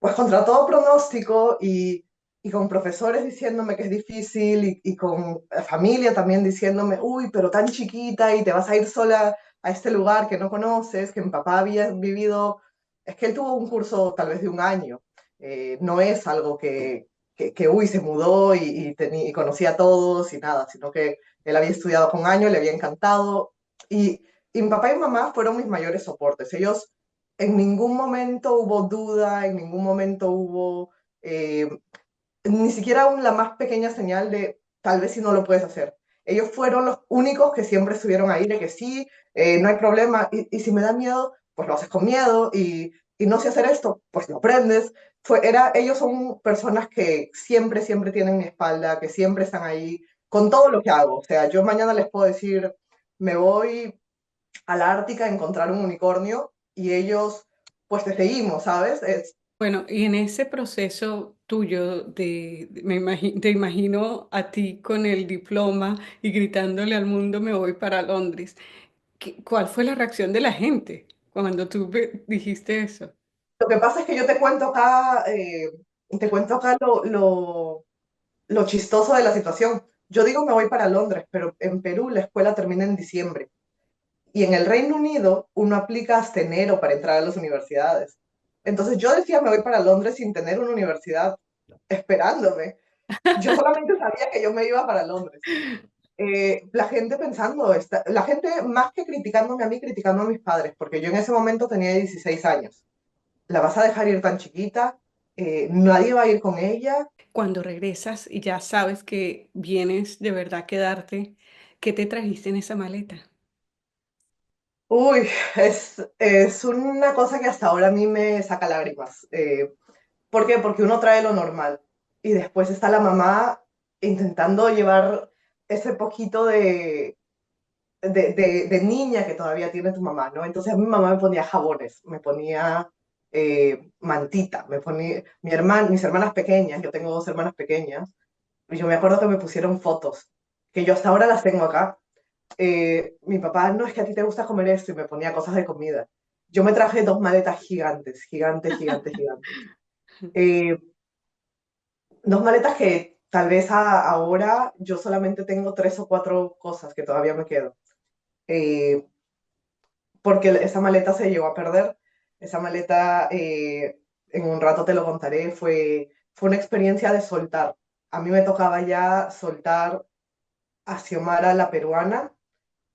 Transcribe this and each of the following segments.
pues contra todo pronóstico y con profesores diciéndome que es difícil y con familia también diciéndome, uy, pero tan chiquita y te vas a ir sola a este lugar que no conoces, que mi papá había vivido, es que él tuvo un curso tal vez de un año, no es algo uy, se mudó y conocía a todos y nada, sino que él había estudiado con años, le había encantado y mi papá y mamá fueron mis mayores soportes. Ellos en ningún momento hubo duda, en ningún momento hubo ni siquiera aún la más pequeña señal de tal vez si no lo puedes hacer. Ellos fueron los únicos que siempre estuvieron ahí, de que sí, no hay problema, y si me da miedo, pues lo haces con miedo, y no sé hacer esto, pues lo aprendes. Ellos son personas que siempre, siempre tienen mi espalda, que siempre están ahí con todo lo que hago. O sea, yo mañana les puedo decir, me voy a la Ártica a encontrar un unicornio, y ellos, pues te seguimos, ¿sabes? Bueno, y en ese proceso tuyo te imagino a ti con el diploma y gritándole al mundo, me voy para Londres. ¿Cuál fue la reacción de la gente cuando dijiste eso? Lo que pasa es que yo te cuento acá lo chistoso de la situación. Yo digo me voy para Londres, pero en Perú la escuela termina en diciembre. Y en el Reino Unido uno aplica hasta enero para entrar a las universidades. Entonces yo decía me voy para Londres sin tener una universidad esperándome. Yo solamente sabía que yo me iba para Londres. La gente pensando, la gente más que criticándome a mí, criticando a mis padres, porque yo en ese momento tenía 16 años. ¿La vas a dejar ir tan chiquita? Nadie va a ir con ella. Cuando regresas y ya sabes que vienes de verdad a quedarte, ¿qué te trajiste en esa maleta? Uy, es una cosa que hasta ahora a mí me saca lágrimas. ¿Por qué? Porque uno trae lo normal y después está la mamá intentando llevar ese poquito de niña que todavía tiene tu mamá, ¿no? Entonces a mi mamá me ponía jabones, me ponía mantita, mis hermanas pequeñas, yo tengo dos hermanas pequeñas, y yo me acuerdo que me pusieron fotos, que yo hasta ahora las tengo acá. Mi papá, no es que a ti te gusta comer esto y me ponía cosas de comida. Yo me traje dos maletas gigantes, gigantes, gigantes, gigantes. Eh, Dos maletas que tal vez ahora yo solamente tengo tres o cuatro cosas que todavía me quedo. Eh, Porque esa maleta se llegó a perder. Esa maleta, en un rato te lo contaré, fue una experiencia de soltar. A mí me tocaba ya soltar a Xiomara la peruana.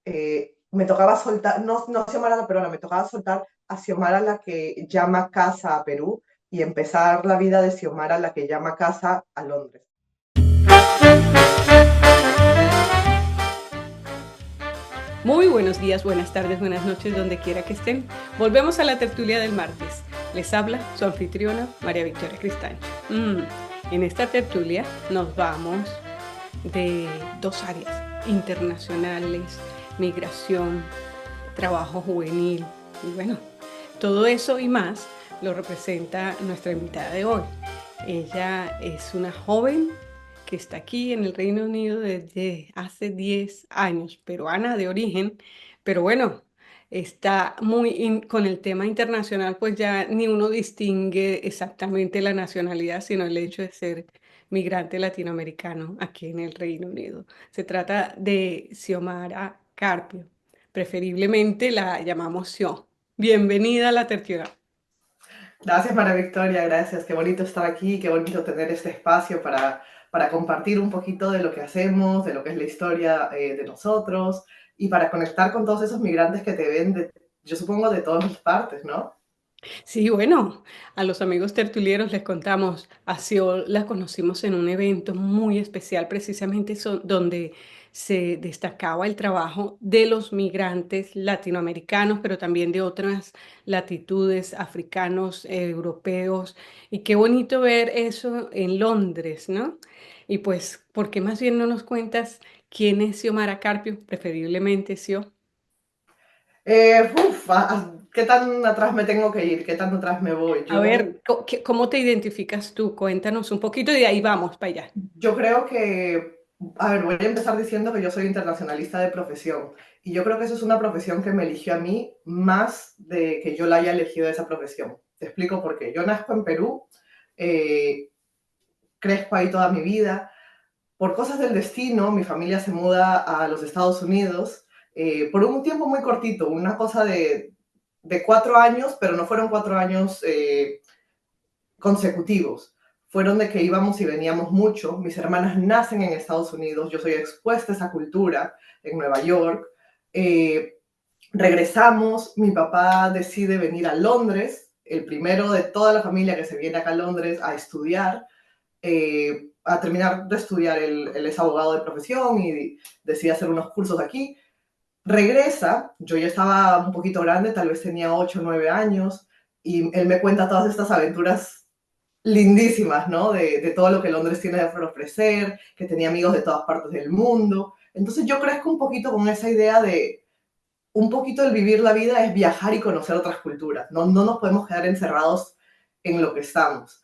Me tocaba soltar, no Xiomara la peruana, me tocaba soltar a Xiomara la que llama casa a Perú y empezar la vida de Xiomara la que llama casa a Londres. Muy buenos días, buenas tardes, buenas noches, donde quiera que estén. Volvemos a la tertulia del martes. Les habla su anfitriona, María Victoria Cristancho. En esta tertulia nos vamos de dos áreas, internacionales, migración, trabajo juvenil. Y bueno, todo eso y más lo representa nuestra invitada de hoy. Ella es una joven que está aquí en el Reino Unido desde hace 10 años, peruana de origen, pero bueno, está con el tema internacional, pues ya ni uno distingue exactamente la nacionalidad, sino el hecho de ser migrante latinoamericano aquí en el Reino Unido. Se trata de Xiomara Carpio, preferiblemente la llamamos Xio. Bienvenida a la tertulia. Gracias, María Victoria, gracias. Qué bonito estar aquí, qué bonito tener este espacio para compartir un poquito de lo que hacemos, de lo que es la historia de nosotros y para conectar con todos esos migrantes que te ven, yo supongo, de todas partes, ¿no? Sí, bueno, a los amigos tertulieros les contamos, a Xiol la conocimos en un evento muy especial, precisamente donde se destacaba el trabajo de los migrantes latinoamericanos, pero también de otras latitudes, africanos, europeos. Y qué bonito ver eso en Londres, ¿no? Y pues, ¿por qué más bien no nos cuentas quién es Xiomara Carpio? Preferiblemente Xio. ¿Qué tan atrás me tengo que ir? ¿Qué tan atrás me voy? A ver, ¿cómo te identificas tú? Cuéntanos un poquito y de ahí vamos para allá. Yo creo que, a ver, voy a empezar diciendo que yo soy internacionalista de profesión y yo creo que eso es una profesión que me eligió a mí más de que yo la haya elegido esa profesión. Te explico por qué. Yo nazco en Perú, eh, crezco ahí toda mi vida. Por cosas del destino, mi familia se muda a los Estados Unidos por un tiempo muy cortito, una cosa de 4 años, pero no fueron 4 años consecutivos. Fueron de que íbamos y veníamos mucho. Mis hermanas nacen en Estados Unidos, yo soy expuesta a esa cultura en Nueva York. Eh, Regresamos, mi papá decide venir a Londres, el primero de toda la familia que se viene acá a Londres a estudiar, a terminar de estudiar, él es abogado de profesión y decide hacer unos cursos aquí. Regresa, yo ya estaba un poquito grande, tal vez tenía 8 o 9 años, y él me cuenta todas estas aventuras lindísimas, ¿no? De todo lo que Londres tiene por ofrecer, que tenía amigos de todas partes del mundo. Entonces yo crezco un poquito con esa idea de, un poquito el vivir la vida es viajar y conocer otras culturas, no nos podemos quedar encerrados en lo que estamos.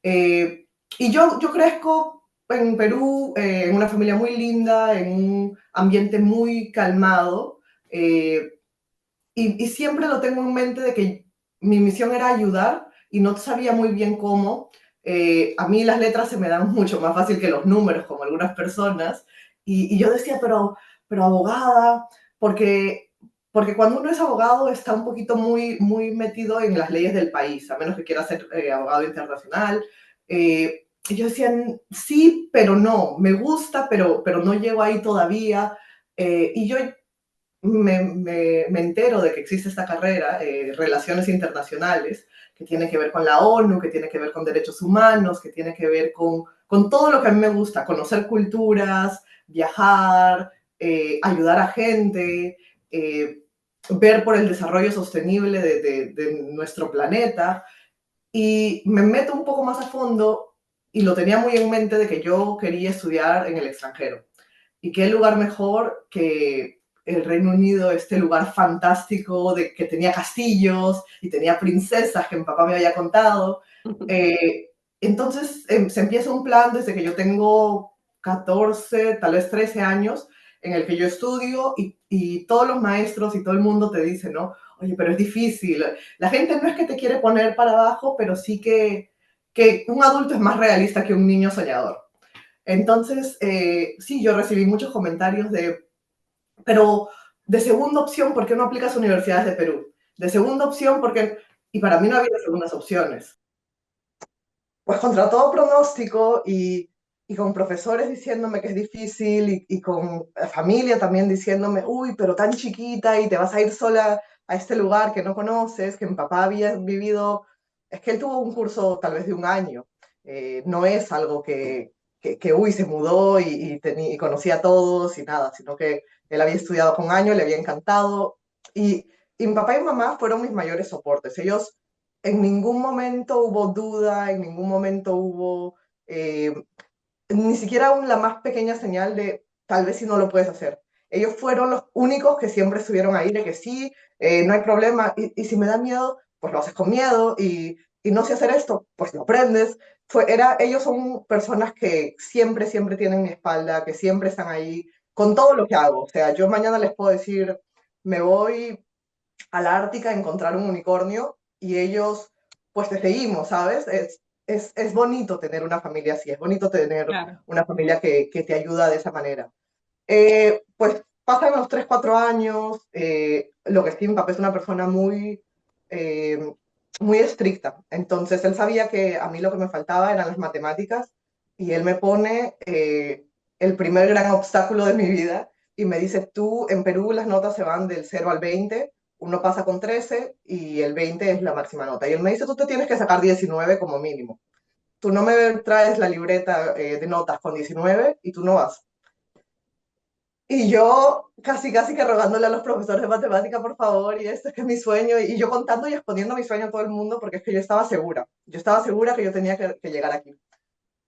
Eh, y yo crezco en Perú, en una familia muy linda, en un ambiente muy calmado, y siempre lo tengo en mente de que mi misión era ayudar y no sabía muy bien cómo. A mí las letras se me dan mucho más fácil que los números, como algunas personas, y yo decía, pero abogada, porque, porque cuando uno es abogado está un poquito muy metido en las leyes del país, a menos que quiera ser abogado internacional. Y yo decía, sí, pero no, me gusta, pero no llego ahí todavía. Y yo me entero de que existe esta carrera, Relaciones Internacionales, que tiene que ver con la ONU, que tiene que ver con derechos humanos, que tiene que ver con todo lo que a mí me gusta, conocer culturas, viajar, ayudar a gente, eh, ver por el desarrollo sostenible de nuestro planeta. Y me meto un poco más a fondo y lo tenía muy en mente de que yo quería estudiar en el extranjero. ¿Y qué lugar mejor que el Reino Unido, este lugar fantástico de que tenía castillos y tenía princesas que mi papá me había contado? Eh, entonces se empieza un plan desde que yo tengo 14, tal vez 13 años, en el que yo estudio y todos los maestros y todo el mundo te dice, ¿no? Oye, pero es difícil. La gente no es que te quiere poner para abajo, pero sí que un adulto es más realista que un niño soñador. Entonces, sí, yo recibí muchos comentarios pero de segunda opción, ¿por qué no aplicas a universidades de Perú? De segunda opción, porque, y para mí no había segundas opciones. Pues contra todo pronóstico y con profesores diciéndome que es difícil y con familia también diciéndome, uy, pero tan chiquita y te vas a ir sola a este lugar que no conoces, que mi papá había vivido, es que él tuvo un curso tal vez de un año, no es algo uy, se mudó y conocía a todos y nada, sino que él había estudiado con años, le había encantado y mi papá y mamá fueron mis mayores soportes. Ellos en ningún momento hubo duda, en ningún momento hubo ni siquiera aún la más pequeña señal de tal vez si no lo puedes hacer. Ellos fueron los únicos que siempre estuvieron ahí de que sí, no hay problema, y si me da miedo, pues lo haces con miedo, y no sé hacer esto, pues lo aprendes. Ellos son personas que siempre tienen mi espalda, que siempre están ahí con todo lo que hago. O sea, yo mañana les puedo decir, me voy a la Ártica a encontrar un unicornio y ellos, pues te seguimos, ¿sabes? Es bonito tener una familia así, es bonito tener Claro. una familia que te ayuda de esa manera. Pues pasan los 3 4 años, lo que sí, mi papá es una persona eh, muy estricta, entonces él sabía que a mí lo que me faltaba eran las matemáticas y él me pone el primer gran obstáculo de mi vida y me dice, tú en Perú las notas se van del 0 al 20, uno pasa con 13 y el 20 es la máxima nota. Y él me dice, tú te tienes que sacar 19 como mínimo. Tú no me traes la libreta de notas con 19 y tú no vas. Y yo casi que rogándole a los profesores de matemática, por favor, y esto es que es mi sueño, y yo contando y exponiendo mi sueño a todo el mundo, porque es que yo estaba segura que yo tenía que llegar aquí.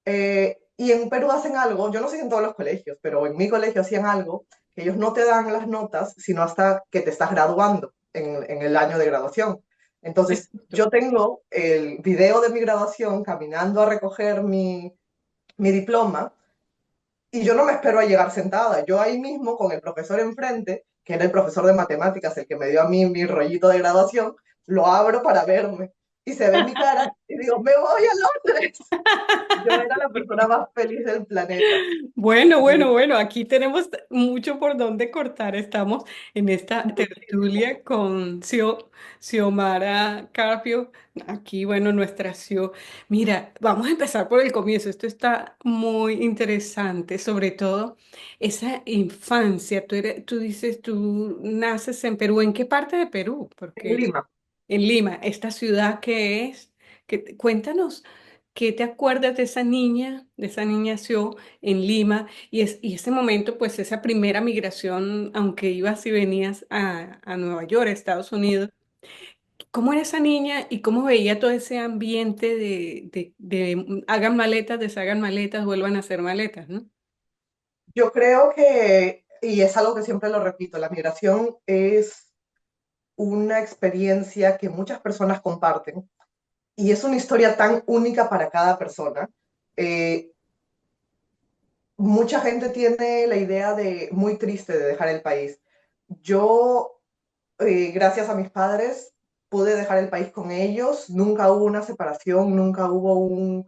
Y en Perú hacen algo, yo no sé si en todos los colegios, pero en mi colegio hacían algo, que ellos no te dan las notas, sino hasta que te estás graduando en el año de graduación. Entonces, Exacto. yo tengo el video de mi graduación caminando a recoger mi diploma, y yo no me espero a llegar sentada. Yo ahí mismo, con el profesor enfrente, que era el profesor de matemáticas, el que me dio a mí mi rollito de graduación, lo abro para verme. y se ve mi cara y digo, me voy a Londres. Yo era la persona más feliz del planeta. Bueno, Y bueno, bueno, aquí tenemos mucho por donde cortar. Estamos en esta muchísimo. tertulia con Xiomara Carpio. Aquí, bueno, nuestra Xio. Mira, vamos a empezar por el comienzo. Esto está muy interesante, sobre todo esa infancia. Tú dices, tú naces en Perú. ¿En qué parte de Perú? En Porque Lima. en Lima, esta ciudad que es, cuéntanos, ¿qué te acuerdas de esa niña nació en Lima y ese momento, pues esa primera migración, aunque ibas y venías a Nueva York, a Estados Unidos, ¿cómo era esa niña y cómo veía todo ese ambiente de hagan maletas, deshagan maletas, vuelvan a hacer maletas, ¿no? Yo creo que, y es algo que siempre lo repito, la migración es una experiencia que muchas personas comparten y es una historia tan única para cada persona. Eh, Mucha gente tiene la idea de muy triste de dejar el país. Yo, gracias a mis padres, pude dejar el país con ellos. Nunca hubo una separación, nunca hubo un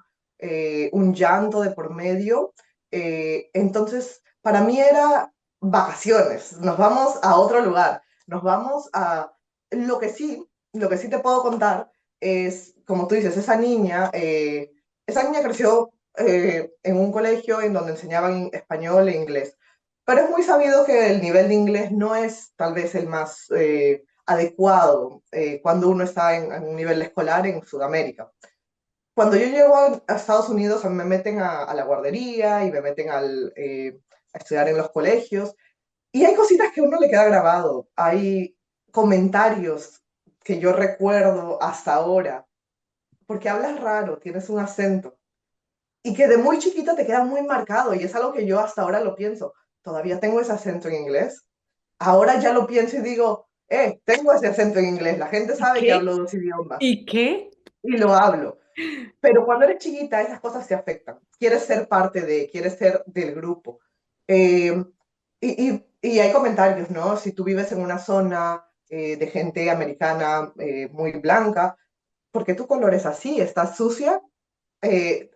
llanto de por medio. Entonces, para mí era vacaciones. Nos vamos a otro lugar. Nos vamos a... lo que sí te puedo contar es, como tú dices, esa niña creció en un colegio en donde enseñaban español e inglés. Pero es muy sabido que el nivel de inglés no es tal vez el más adecuado cuando uno está en un nivel escolar en Sudamérica. Cuando yo llego a Estados Unidos, a mí me meten a la guardería y me meten a estudiar en los colegios. Y hay cositas que a uno le queda grabado. Hay comentarios que yo recuerdo hasta ahora, porque hablas raro, tienes un acento y que de muy chiquita te queda muy marcado y es algo que yo hasta ahora lo pienso. Todavía tengo ese acento en inglés. Ahora ya lo pienso y digo, tengo ese acento en inglés. La gente ¿Y sabe que qué? hablo dos idiomas ¿Y qué? y lo hablo. Pero cuando eres chiquita, esas cosas te afectan. Quieres ser del grupo. Eh, y hay comentarios, ¿no? Si tú vives en una zona de gente americana muy blanca, ¿por qué tu color es así? ¿Estás sucia?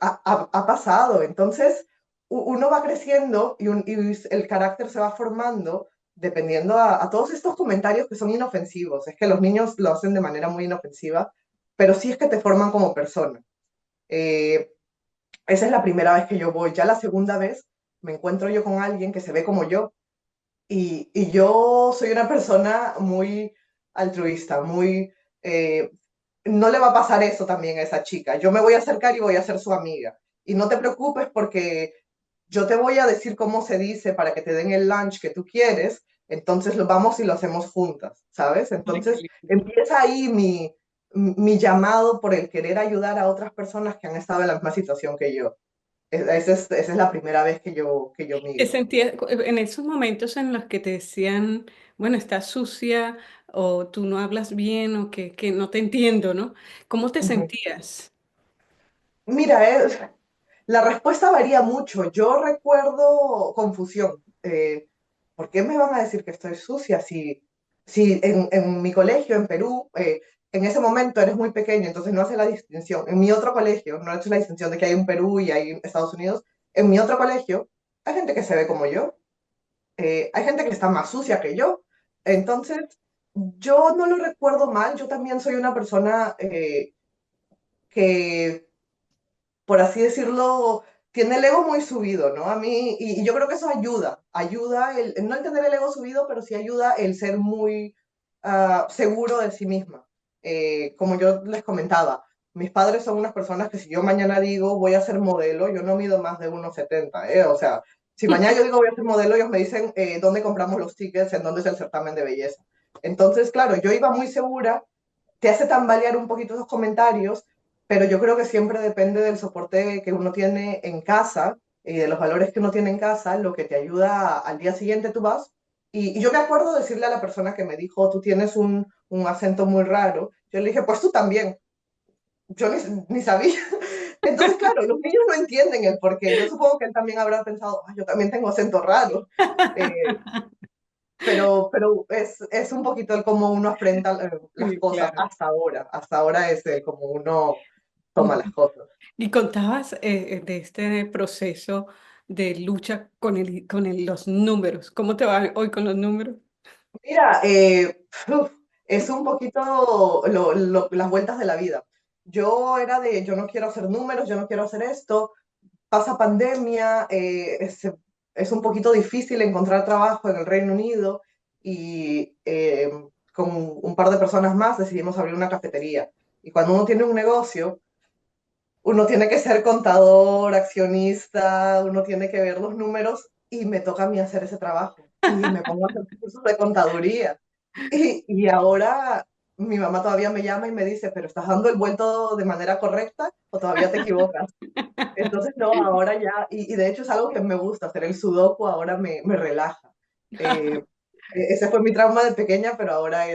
Ha pasado. Entonces, uno va creciendo y el carácter se va formando dependiendo a todos estos comentarios que son inofensivos. Es que los niños lo hacen de manera muy inofensiva, pero sí es que te forman como persona. Eh, Esa es la primera vez que yo voy. Ya la segunda vez me encuentro yo con alguien que se ve como yo y yo soy una persona muy altruista, eh, no le va a pasar eso también a esa chica. Yo me voy a acercar y voy a ser su amiga. Y no te preocupes porque yo te voy a decir cómo se dice para que te den el lunch que tú quieres, entonces lo vamos y lo hacemos juntas, ¿sabes? Ay, qué Entonces lindo. empieza ahí mi llamado por el querer ayudar a otras personas que han estado en la misma situación que yo. Esa es la primera vez que yo ¿Te migro. sentías en esos momentos en los que te decían, bueno, estás sucia o tú no hablas bien o que no te entiendo, ¿no? ¿Cómo te Ujú. sentías? Mira, la respuesta varía mucho. Yo recuerdo confusión. ¿Por qué me van a decir que estoy sucia si en mi colegio en Perú, en ese momento eres muy pequeño, entonces no hace la distinción? En mi otro colegio, no hace la distinción de que hay un Perú y hay Estados Unidos. En mi otro colegio hay gente que se ve como yo, hay gente que está más sucia que yo. Entonces, yo no lo recuerdo mal. Yo también soy una persona que por así decirlo, tiene el ego muy subido, ¿no? A mí, y yo creo que eso ayuda no el tener el ego subido, pero sí ayuda el ser muy seguro de sí misma. Como yo les comentaba, mis padres son unas personas que si yo mañana digo voy a ser modelo, yo no mido más de 1,70, ¿eh? O sea, si mañana yo digo voy a ser modelo, ellos me dicen dónde compramos los tickets, en dónde es el certamen de belleza. Entonces, claro, yo iba muy segura, te hace tambalear un poquito esos comentarios, pero yo creo que siempre depende del soporte que uno tiene en casa y de los valores que uno tiene en casa, lo que te ayuda al día siguiente tú vas. Y yo me acuerdo decirle a la persona que me dijo, tú tienes un acento muy raro, yo le dije, pues tú también, yo ni sabía. Entonces, claro, los niños no entienden el porqué. Yo supongo que él también habrá pensado, "Ah, yo también tengo acento raro." Eh, pero es un poquito el cómo uno afronta las Sí, cosas claro. hasta ahora es el cómo uno toma las cosas. Y contabas de este proceso de lucha con los números. ¿Cómo te va hoy con los números? Mira, es un poquito las vueltas de la vida. Yo era de, yo no quiero hacer números, yo no quiero hacer esto, pasa pandemia, es un poquito difícil encontrar trabajo en el Reino Unido y con un par de personas más decidimos abrir una cafetería. Y cuando uno tiene un negocio, uno tiene que ser contador, accionista, uno tiene que ver los números y me toca a mí hacer ese trabajo. Y me pongo a hacer cursos de contaduría. Y ahora mi mamá todavía me llama y me dice, pero ¿estás dando el vuelto de manera correcta o todavía te equivocas? Entonces, no, ahora ya, y de hecho es algo que me gusta, hacer el sudoku ahora me relaja. Eh, ese fue mi trauma de pequeña, pero ahora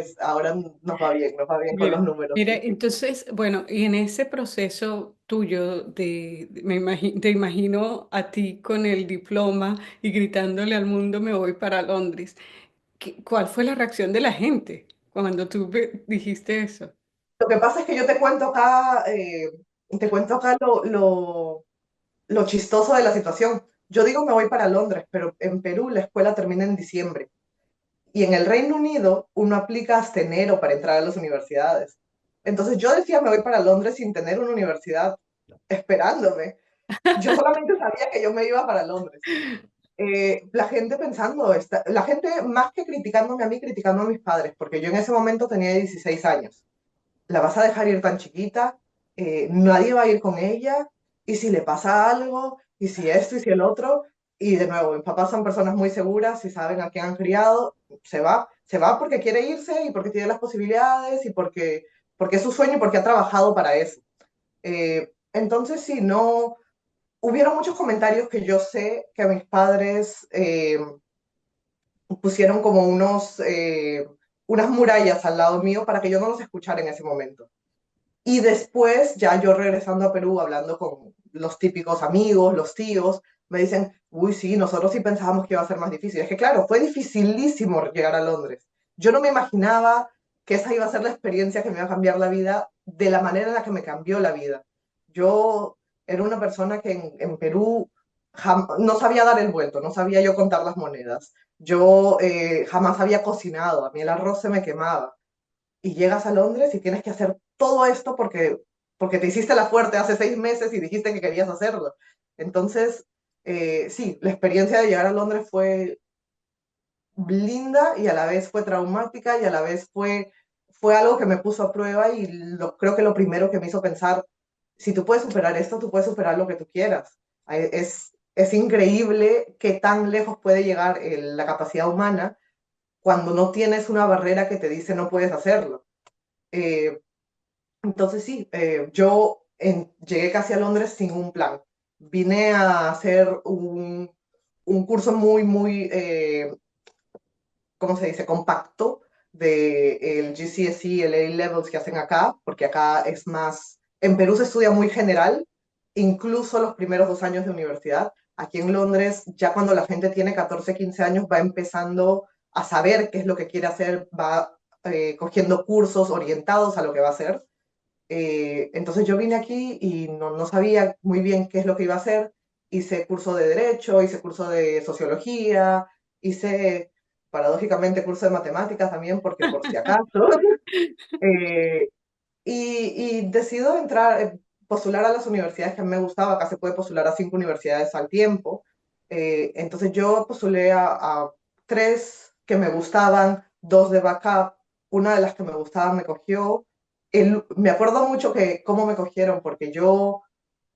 nos va bien con los Bien, números, mira, sí. entonces, bueno, y en ese proceso tuyo te imagino a ti con el diploma y gritándole al mundo, me voy para Londres. ¿Cuál fue la reacción de la gente cuando tú dijiste eso? Lo que pasa es que yo te cuento acá lo chistoso de la situación. Yo digo me voy para Londres, pero en Perú la escuela termina en diciembre. Y en el Reino Unido uno aplica hasta enero para entrar a las universidades. Entonces yo decía me voy para Londres sin tener una universidad esperándome. Yo solamente sabía que yo me iba para Londres. La gente pensando, la gente más que criticándome a mí, criticando a mis padres, porque yo en ese momento tenía 16 años. La vas a dejar ir tan chiquita, nadie va a ir con ella, y si le pasa algo, y si esto, y si el otro, y de nuevo, mis papás son personas muy seguras y saben a quién han criado, se va porque quiere irse y porque tiene las posibilidades y porque es su sueño y porque ha trabajado para eso. Entonces, sí, no, hubieron muchos comentarios que yo sé que a mis padres pusieron como unas murallas al lado mío para que yo no los escuchara en ese momento. Y después, ya yo regresando a Perú, hablando con los típicos amigos, los tíos, me dicen, uy, sí, nosotros sí pensábamos que iba a ser más difícil. Es que claro, fue dificilísimo llegar a Londres. Yo no me imaginaba que esa iba a ser la experiencia que me iba a cambiar la vida de la manera en la que me cambió la vida. Yo era una persona que en Perú no sabía dar el vuelto, no sabía yo contar las monedas. Yo jamás había cocinado, a mí el arroz se me quemaba y llegas a Londres y tienes que hacer todo esto porque te hiciste la fuerte hace 6 meses y dijiste que querías hacerlo. Entonces, sí, la experiencia de llegar a Londres fue linda y a la vez fue traumática y a la vez fue algo que me puso a prueba y creo que lo primero que me hizo pensar, si tú puedes superar esto, tú puedes superar lo que tú quieras. Es increíble qué tan lejos puede llegar la capacidad humana cuando no tienes una barrera que te dice no puedes hacerlo. Eh, entonces sí, llegué casi a Londres sin un plan. Vine a hacer un curso muy, ¿cómo se dice? Compacto de el GCSE, el A-Levels que hacen acá, porque acá es más, en Perú se estudia muy general, incluso los primeros 2 años de universidad. Aquí en Londres, ya cuando la gente tiene 14, 15 años, va empezando a saber qué es lo que quiere hacer, va cogiendo cursos orientados a lo que va a hacer. Entonces yo vine aquí y no sabía muy bien qué es lo que iba a hacer. Hice curso de Derecho, hice curso de Sociología, hice paradójicamente curso de Matemáticas también, porque por si acaso. Eh, y decido postular a las universidades que a mí me gustaba. Acá se puede postular a 5 universidades al tiempo. Entonces yo postulé a 3 que me gustaban, 2 de backup. Una de las que me gustaba me cogió. Me acuerdo mucho que cómo me cogieron, porque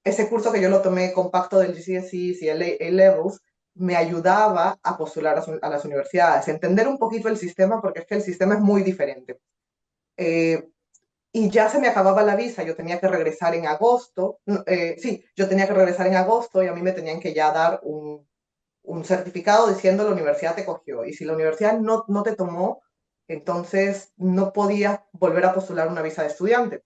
ese curso que yo lo tomé compacto del GCSE y el A-Levels, me ayudaba a postular a las universidades, entender un poquito el sistema, porque es que el sistema es muy diferente. Eh, y ya se me acababa la visa, yo tenía que regresar en agosto, sí, yo tenía que regresar en agosto y a mí me tenían que ya dar un certificado diciendo la universidad te cogió y si la universidad no te tomó, entonces no podías volver a postular una visa de estudiante.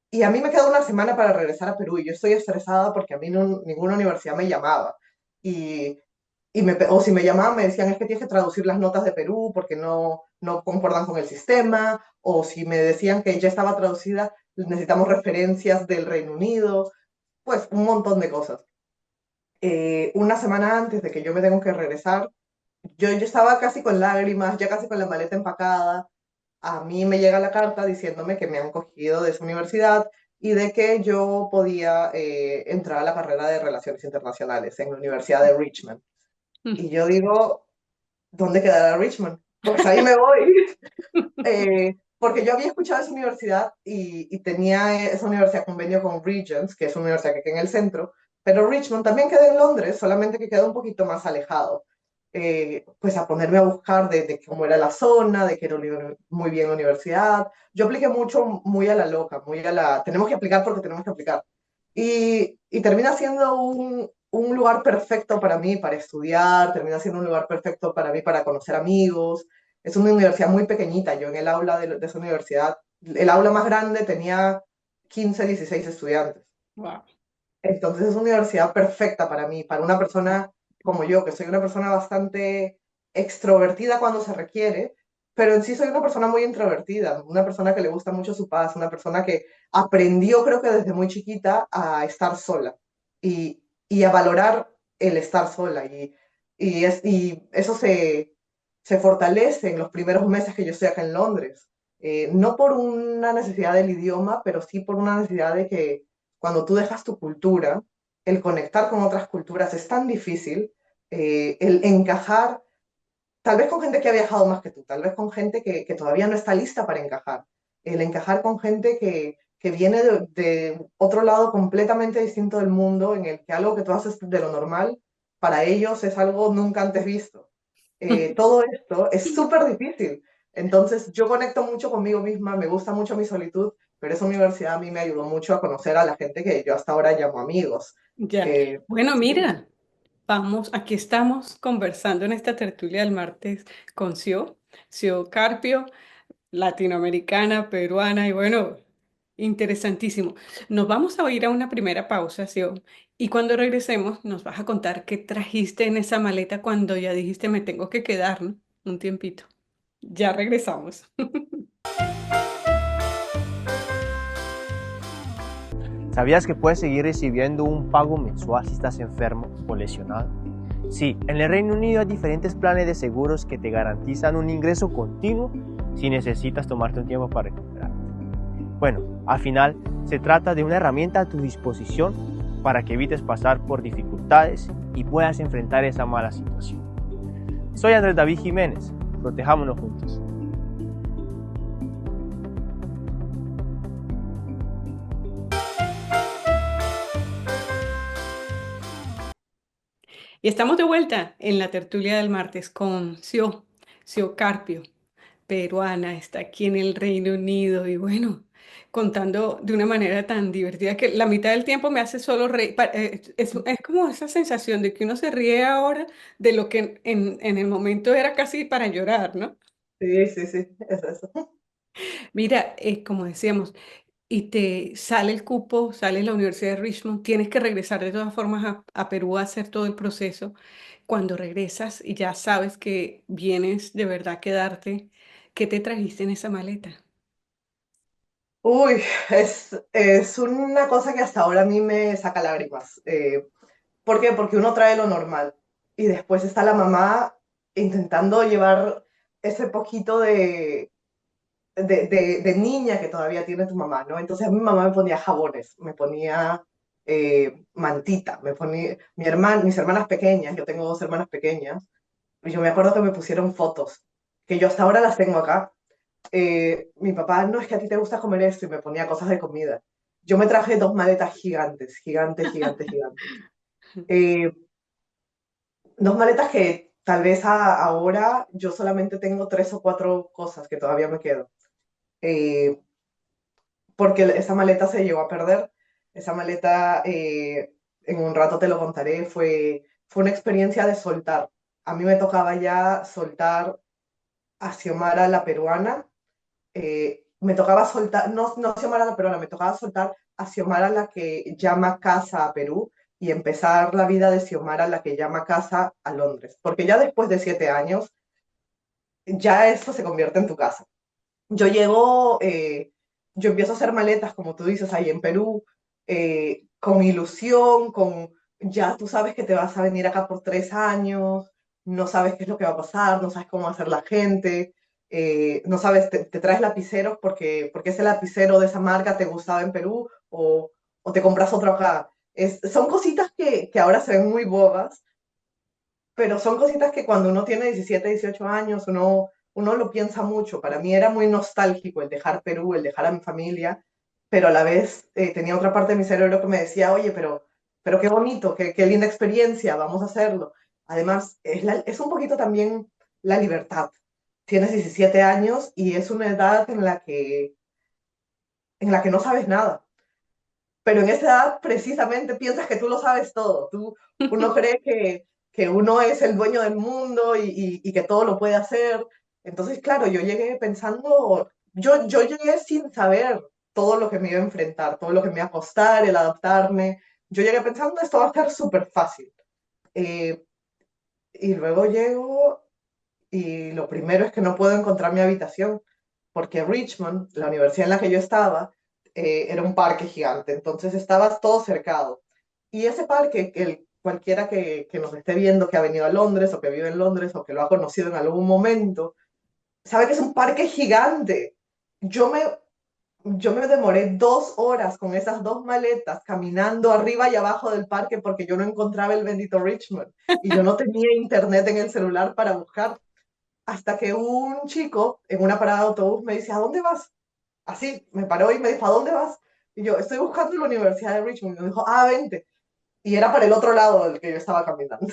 Y a mí me queda una semana para regresar a Perú y yo estoy estresada porque a mí ninguna universidad me llamaba. Y o si me llamaban me decían es que tienes que traducir las notas de Perú porque no concuerdan con el sistema, o si me decían que ya estaba traducida, necesitamos referencias del Reino Unido, pues un montón de cosas. Una semana antes de que yo me tengo que regresar, yo estaba casi con lágrimas, ya casi con la maleta empacada. A mí me llega la carta diciéndome que me han cogido de esa universidad y de que yo podía entrar a la carrera de Relaciones Internacionales en la Universidad de Richmond. Y yo digo, ¿dónde quedará Richmond? Pues ahí me voy. Porque yo había escuchado esa universidad y tenía esa universidad convenio con Regents, que es una universidad que queda en el centro, pero Richmond también queda en Londres, solamente que queda un poquito más alejado. Pues a ponerme a buscar de cómo era la zona, de que era muy bien la universidad. Yo apliqué mucho, muy a la loca, muy a la, tenemos que aplicar porque tenemos que aplicar. Y termina siendo un lugar perfecto para mí, para estudiar, termina siendo un lugar perfecto para mí, para conocer amigos. Es una universidad muy pequeñita. Yo en el aula de esa universidad, el aula más grande tenía 15, 16 estudiantes. Wow. Entonces es una universidad perfecta para mí, para una persona como yo, que soy una persona bastante extrovertida cuando se requiere, pero en sí soy una persona muy introvertida, una persona que le gusta mucho su paz, una persona que aprendió, creo que desde muy chiquita, a estar sola y a valorar el estar sola. Y eso se fortalece en los primeros meses que yo estoy acá en Londres. No por una necesidad del idioma, pero sí por una necesidad de que cuando tú dejas tu cultura, el conectar con otras culturas es tan difícil, el encajar, tal vez con gente que ha viajado más que tú, tal vez con gente que todavía no está lista para encajar, el encajar con gente que viene de otro lado completamente distinto del mundo, en el que algo que tú haces de lo normal, para ellos es algo nunca antes visto. Todo esto es súper difícil. Entonces yo conecto mucho conmigo misma, me gusta mucho mi solitud, pero esa universidad a mí me ayudó mucho a conocer a la gente que yo hasta ahora llamo amigos. Ya. Eh, Bueno, sí, mira, vamos, aquí estamos conversando en esta tertulia del martes con Sio Carpio, latinoamericana, peruana, y bueno, interesantísimo. Nos vamos a ir a una primera pausa, Sio, y cuando regresemos nos vas a contar qué trajiste en esa maleta cuando ya dijiste me tengo que quedar, ¿no? Un tiempito. Ya regresamos. ¿Sabías que puedes seguir recibiendo un pago mensual si estás enfermo o lesionado? Sí, en el Reino Unido hay diferentes planes de seguros que te garantizan un ingreso continuo si necesitas tomarte un tiempo para recuperarte. Bueno, al final se trata de una herramienta a tu disposición para que evites pasar por dificultades y puedas enfrentar esa mala situación. Soy Andrés David Jiménez, protejámonos juntos. Y estamos de vuelta en la tertulia del martes con Sio Carpio, peruana, está aquí en el Reino Unido y bueno, contando de una manera tan divertida que la mitad del tiempo me hace solo reír. Es como esa sensación de que uno se ríe ahora de lo que en el momento era casi para llorar, ¿no? sí, sí, sí, es eso. Mira, como decíamos, y te sale el cupo, sale la Universidad de Richmond, tienes que regresar de todas formas a Perú a hacer todo el proceso. Cuando regresas y ya sabes que vienes de verdad a quedarte, ¿qué te trajiste en esa maleta? Uy, es una cosa que hasta ahora a mí me saca lágrimas. ¿Por qué? Porque uno trae lo normal y después está la mamá intentando llevar ese poquito de niña que todavía tiene tu mamá, ¿no? Entonces mi mamá me ponía jabones, me ponía mantita, me ponía, mis hermanas pequeñas, yo tengo dos hermanas pequeñas, y yo me acuerdo que me pusieron fotos, que yo hasta ahora las tengo acá. Mi papá, no es que a ti te gusta comer esto, y me ponía cosas de comida. Yo me traje dos maletas gigantes, gigantes, gigantes, gigantes. Eh, Dos maletas que tal vez ahora yo solamente tengo tres o cuatro cosas que todavía me quedo. Eh, Porque esa maleta se llegó a perder. Esa maleta, en un rato te lo contaré, fue una experiencia de soltar. A mí me tocaba ya soltar a Xiomara la peruana, me tocaba soltar, no Xiomara la peruana, me tocaba soltar a Xiomara la que llama casa a Perú y empezar la vida de Xiomara, la que llama casa, a Londres. Porque ya después de 7 años, ya esto se convierte en tu casa. Yo llego, yo empiezo a hacer maletas, como tú dices, ahí en Perú, con ilusión, con ya tú sabes que te vas a venir acá por 3 años, no sabes qué es lo que va a pasar, no sabes cómo va a ser la gente, no sabes, te traes lapiceros porque ese lapicero de esa marca te gustaba en Perú o te compras otro acá. Son cositas que ahora se ven muy bobas, pero son cositas que cuando uno tiene 17, 18 años, uno lo piensa mucho. Para mí era muy nostálgico el dejar Perú, el dejar a mi familia, pero a la vez tenía otra parte de mi cerebro que me decía, oye, pero qué bonito, qué linda experiencia, vamos a hacerlo. Además, es un poquito también la libertad. Tienes 17 años y es una edad en la que no sabes nada, pero en esa edad precisamente piensas que tú lo sabes todo. Uno cree que uno es el dueño del mundo y que todo lo puede hacer. Entonces, claro, yo llegué pensando, yo llegué sin saber todo lo que me iba a enfrentar, todo lo que me iba a costar, el adaptarme. Yo llegué pensando, esto va a estar súper fácil. Eh, y luego llego y lo primero es que no puedo encontrar mi habitación, porque Richmond, la universidad en la que yo estaba, era un parque gigante, entonces estaba todo cercado. Y ese parque, cualquiera que nos esté viendo, que ha venido a Londres o que vive en Londres o que lo ha conocido en algún momento, sabe que es un parque gigante. Yo me, yo me demoré 2 horas con esas dos maletas caminando arriba y abajo del parque porque yo no encontraba el bendito Richmond y yo no tenía internet en el celular para buscar hasta que un chico en una parada de autobús me dice, ¿a dónde vas? Así, me paró y me dijo, ¿a dónde vas? Y yo, estoy buscando la Universidad de Richmond. Y me dijo, vente. Y era para el otro lado del que yo estaba caminando.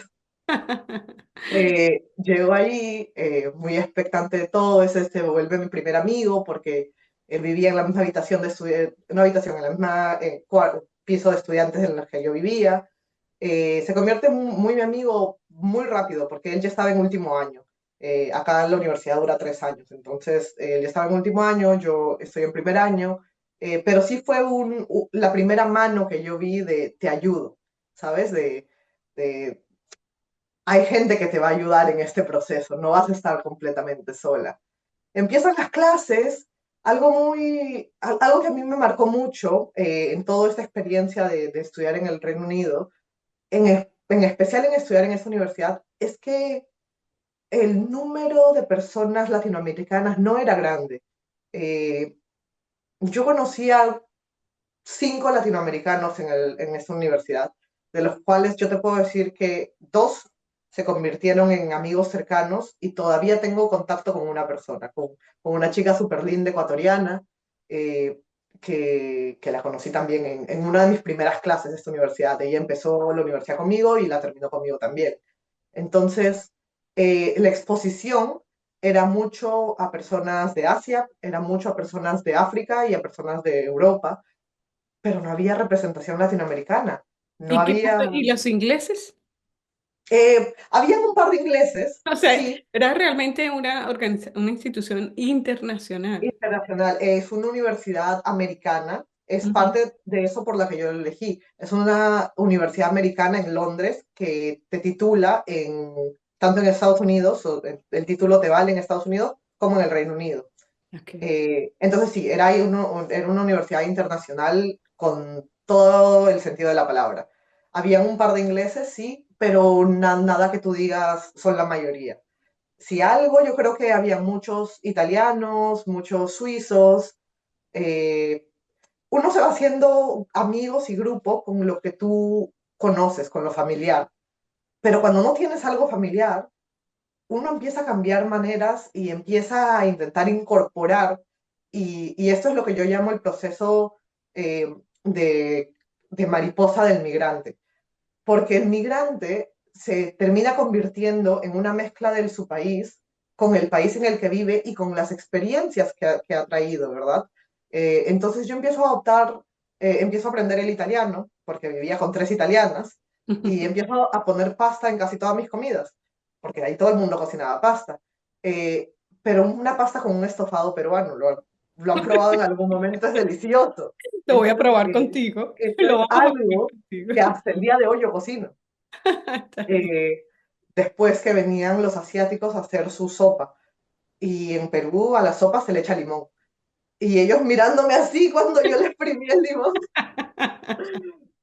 Llego ahí muy expectante de todo, ese se vuelve mi primer amigo porque él vivía en la misma habitación una habitación en la misma piso de estudiantes en los que yo vivía. Se convierte muy mi amigo muy rápido porque él ya estaba en último año. Acá en la universidad dura 3 años, entonces él ya estaba en último año, yo estoy en primer año, pero sí fue la primera mano que yo vi de te ayudo, ¿sabes? De hay gente que te va a ayudar en este proceso, no vas a estar completamente sola. Empiezan las clases, algo que a mí me marcó mucho en toda esta experiencia de estudiar en el Reino Unido, en especial en estudiar en esta universidad, es que el número de personas latinoamericanas no era grande. Eh, yo conocía 5 latinoamericanos en esta universidad, de los cuales yo te puedo decir que 2 se convirtieron en amigos cercanos y todavía tengo contacto con una persona, con una chica súper linda ecuatoriana, eh, que la conocí también en una de mis primeras clases de esta universidad. Ella empezó la universidad conmigo y la terminó conmigo también. Entonces, la exposición era mucho a personas de Asia, era mucho a personas de África y a personas de Europa, pero no había representación latinoamericana. No ¿Y qué pasó? había, ¿Y los ingleses? habían un par de ingleses, O sea, sí, era realmente una institución internacional. internacional. Es una universidad americana, es Ujú. parte de eso por la que yo lo elegí. Es una universidad americana en Londres que te titula tanto en Estados Unidos, el título te vale en Estados Unidos como en el Reino Unido. Ok. Entonces sí, era una universidad internacional con todo el sentido de la palabra. Habían un par de ingleses, sí, pero nada que tú digas son la mayoría. Si algo, yo creo que había muchos italianos, muchos suizos. eh, Uno se va haciendo amigos y grupo con lo que tú conoces, con lo familiar. Pero cuando no tienes algo familiar, uno empieza a cambiar maneras y empieza a intentar incorporar, y esto es lo que yo llamo el proceso eh, de, de mariposa del migrante, porque el migrante se termina convirtiendo en una mezcla de su país con el país en el que vive y con las experiencias que ha traído, ¿verdad? Entonces yo empiezo a aprender el italiano, porque vivía con 3 italianas, y empiezo a poner pasta en casi todas mis comidas, porque ahí todo el mundo cocinaba pasta. Pero una pasta con un estofado peruano, lo han probado en algún momento, es delicioso. Lo voy a Entonces, probar contigo. eso Lo es vamos a probar algo contigo. que hasta el día de hoy yo cocino. Está bien. Eh, Después que venían los asiáticos a hacer su sopa. Y en Perú a la sopa se le echa limón. Y ellos mirándome así cuando yo les exprimí el limón.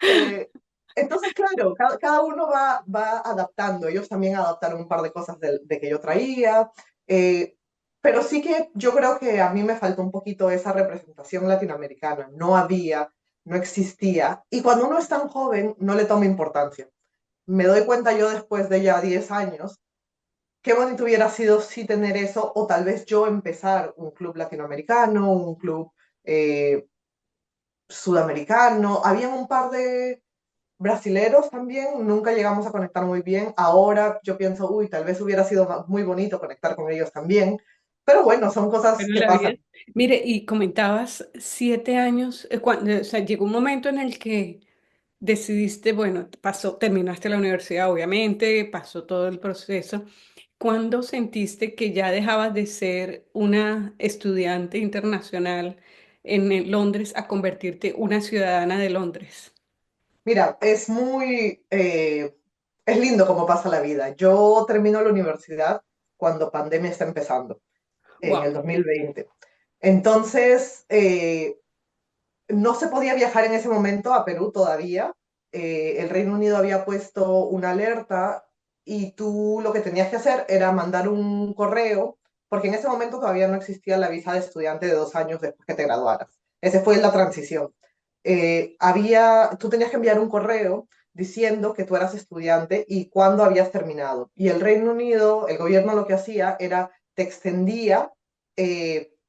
Eh, entonces, claro, cada uno va adaptando. Ellos también adaptaron un par de cosas de que yo traía. eh, pero sí que yo creo que a mí me faltó un poquito esa representación latinoamericana. No había, no existía. Y cuando uno es tan joven, no le toma importancia. Me doy cuenta yo después de ya 10 años, qué bonito hubiera sido sí tener eso, o tal vez yo empezar un club latinoamericano, un club eh, sudamericano. Habían un par de brasileros también, nunca llegamos a conectar muy bien. Ahora yo pienso, uy, tal vez hubiera sido muy bonito conectar con ellos también. Pero bueno, son cosas Pero que la vida. pasan. Mire, y comentabas 7 años, cuando, o sea, llegó un momento en el que decidiste, bueno, pasó, terminaste la universidad, obviamente, pasó todo el proceso. ¿Cuándo sentiste que ya dejabas de ser una estudiante internacional en Londres a convertirte una ciudadana de Londres? Mira, es lindo cómo pasa la vida. Yo termino la universidad cuando pandemia está empezando, en Wow. el 2020. Entonces, no se podía viajar en ese momento a Perú todavía. El Reino Unido había puesto una alerta y tú lo que tenías que hacer era mandar un correo, porque en ese momento todavía no existía la visa de estudiante de 2 años después que te graduaras. Esa fue la transición. Tú tenías que enviar un correo diciendo que tú eras estudiante y cuándo habías terminado. Y el Reino Unido, el gobierno lo que hacía era te extendía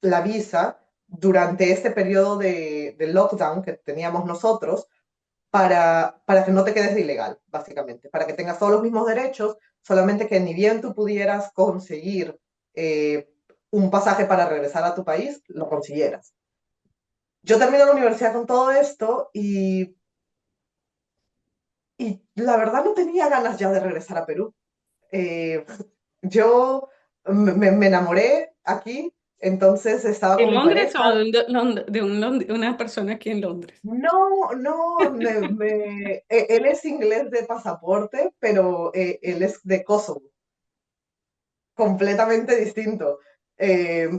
la visa durante este periodo de lockdown que teníamos nosotros para que no te quedes de ilegal, básicamente, para que tengas todos los mismos derechos, solamente que ni bien tú pudieras conseguir eh, un pasaje para regresar a tu país, lo consiguieras. Yo termino la universidad con todo esto y la verdad no tenía ganas ya de regresar a Perú. Eh, yo me enamoré aquí, entonces estaba ¿De con mi Londres pareja. o de una persona aquí en Londres? No, no, él es inglés de pasaporte, pero él es de Kosovo, completamente distinto. Eh,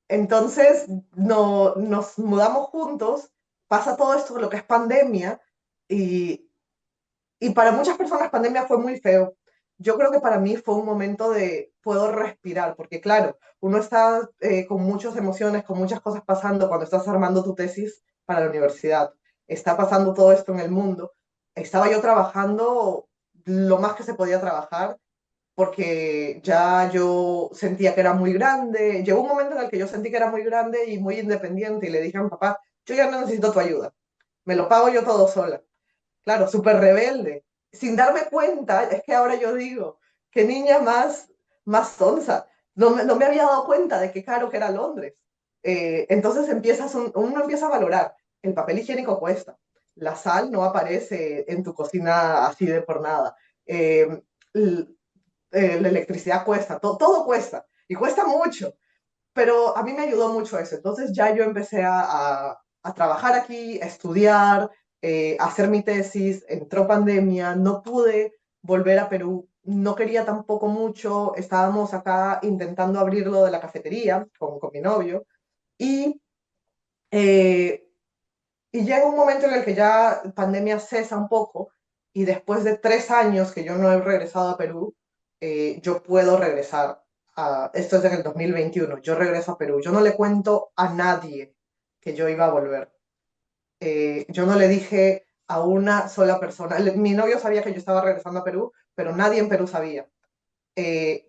entonces no, nos mudamos juntos, pasa todo esto, lo que es pandemia, y, y para muchas personas pandemia fue muy feo. Yo creo que para mí fue un momento de puedo respirar, porque claro, uno está con muchas emociones, con muchas cosas pasando cuando estás armando tu tesis para la universidad. Está pasando todo esto en el mundo. Estaba yo trabajando lo más que se podía trabajar, porque ya yo sentía que era muy grande. Llegó un momento en el que yo sentí que era muy grande y muy independiente y le dije a mi papá, yo ya no necesito tu ayuda, me lo pago yo todo sola. Claro, súper rebelde. Sin darme cuenta, es que ahora yo digo, qué niña más sonsa. No me había dado cuenta de qué caro que era Londres. Entonces uno empieza a valorar. El papel higiénico cuesta. La sal no aparece en tu cocina así de por nada. Eh, l- la electricidad cuesta, todo cuesta. Y cuesta mucho. Pero a mí me ayudó mucho eso. Entonces ya yo empecé a trabajar aquí, a estudiar, a hacer mi tesis, entró pandemia, no pude volver a Perú, no quería tampoco mucho, estábamos acá intentando abrir lo de la cafetería con mi novio y, eh, y llega un momento en el que ya pandemia cesa un poco y después de 3 años que yo no he regresado a Perú, yo puedo regresar. Esto es en el 2021. Yo regreso a Perú. Yo no le cuento a nadie que yo iba a volver. Yo no le dije a una sola persona. Mi novio sabía que yo estaba regresando a Perú, pero nadie en Perú sabía.